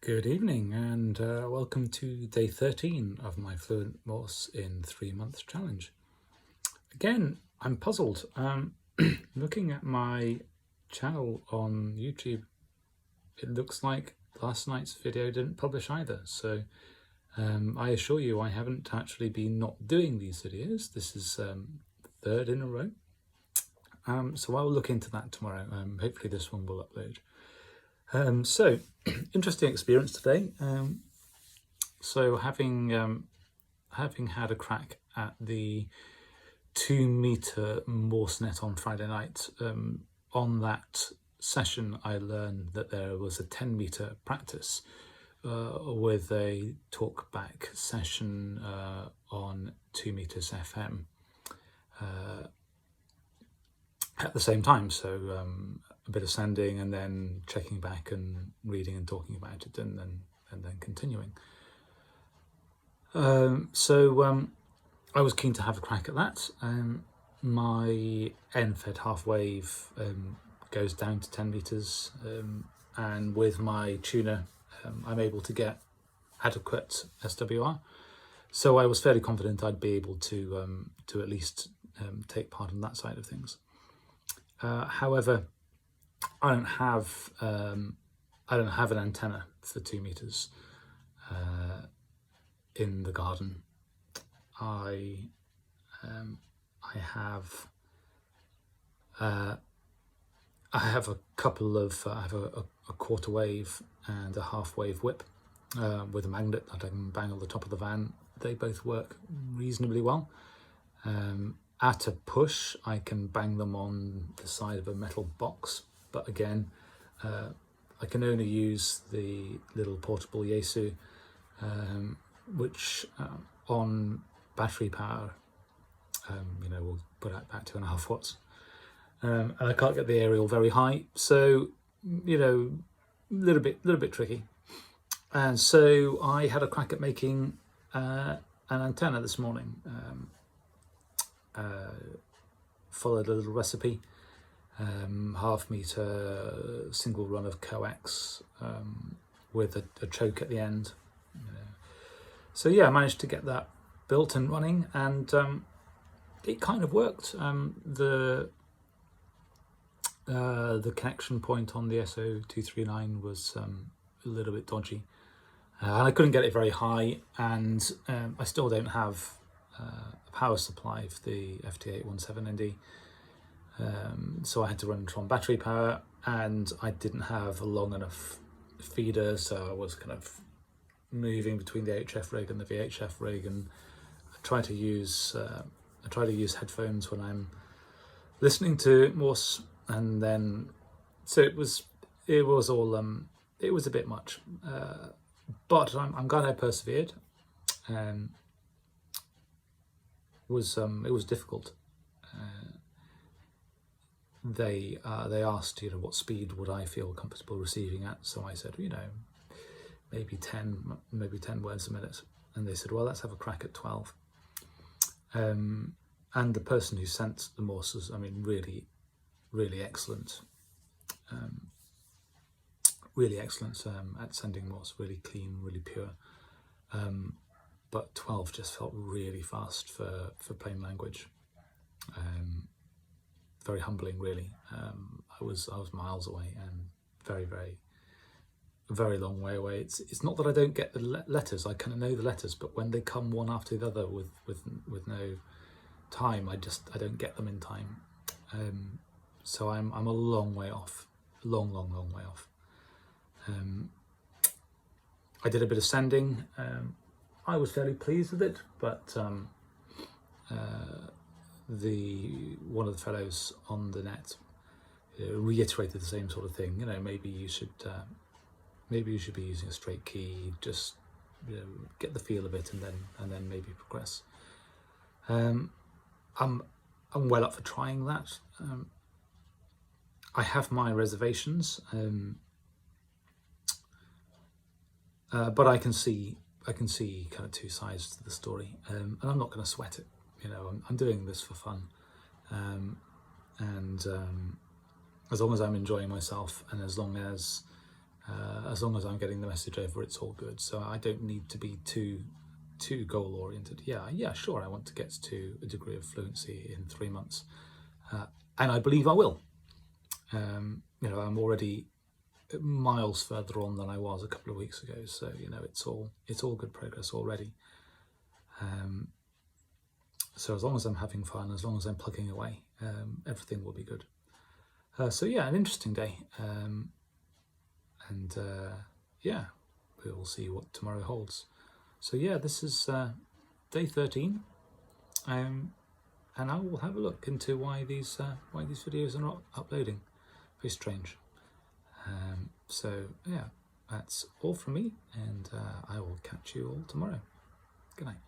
Good evening and welcome to day 13 of my Fluent Morse in 3 months challenge. Again, I'm puzzled. Looking at my channel on YouTube, it looks like last night's video didn't publish either. So I assure you I haven't actually been not doing these videos. This is third in a row. So I will look into that tomorrow. Hopefully this one will upload. So interesting experience today. So having had a crack at the 2-meter Morsenet on Friday night, on that session I learned that there was a 10-meter practice with a talkback session on 2 meters FM at the same time. So a bit of sending and then checking back and reading and talking about it and then continuing. So I was keen to have a crack at that. My end-fed half wave goes down to 10 meters, and with my tuner I'm able to get adequate SWR. So I was fairly confident I'd be able to at least take part in that side of things. However, I don't have an antenna for 2 meters in the garden. I have a couple of I have a quarter wave and a half wave whip with a magnet that I can bang on the top of the van. They both work reasonably well. At a push, I can bang them on the side of a metal box, but again, I can only use the little portable Yaesu, which on battery power, will put out about 2.5 watts. And I can't get the aerial very high, so a little bit tricky. And so I had a crack at making an antenna this morning. Followed a little recipe, half meter single run of coax with a choke at the end. So yeah, I managed to get that built and running, and it kind of worked. The connection point on the SO239 was a little bit dodgy, and I couldn't get it very high, and I still don't have a power supply for the FT817ND, so I had to run it on battery power, and I didn't have a long enough feeder, so I was kind of moving between the HF rig and the VHF rig, and I try to use headphones when I'm listening to Morse, and then so it was all it was a bit much, but I'm glad I persevered. It was difficult. They asked, what speed would I feel comfortable receiving at? So I said, maybe 10 words a minute. And they said, well, let's have a crack at 12. And the person who sent the Morses, really, really excellent. Really excellent at sending Morse, really clean, really pure. But 12 just felt really fast for plain language. Very humbling, really. I was miles away and very, very, very long way away. It's not that I don't get the letters. I kind of know the letters, but when they come one after the other with no time, I don't get them in time. So I'm a long way off, long way off. I did a bit of sending. I was fairly pleased with it, but one of the fellows on the net reiterated the same sort of thing. Maybe you should be using a straight key. Just get the feel of it, and then maybe progress. I'm well up for trying that. I have my reservations, but I can see kind of two sides to the story, and I'm not going to sweat it. I'm doing this for fun, and as long as I'm enjoying myself, and as long as As long as I'm getting the message over, it's all good. So I don't need to be too goal oriented. Yeah, sure, I want to get to a degree of fluency in 3 months, and I believe I will. You know, I'm already miles further on than I was a couple of weeks ago, so you know, it's all good progress already. So as long as I'm having fun, as long as I'm plugging away, everything will be good. So yeah, an interesting day, and yeah, we will see what tomorrow holds. So yeah, this is day 13, and I will have a look into why these videos are not uploading. Very strange. So yeah, that's all from me, and I will catch you all tomorrow. Good night.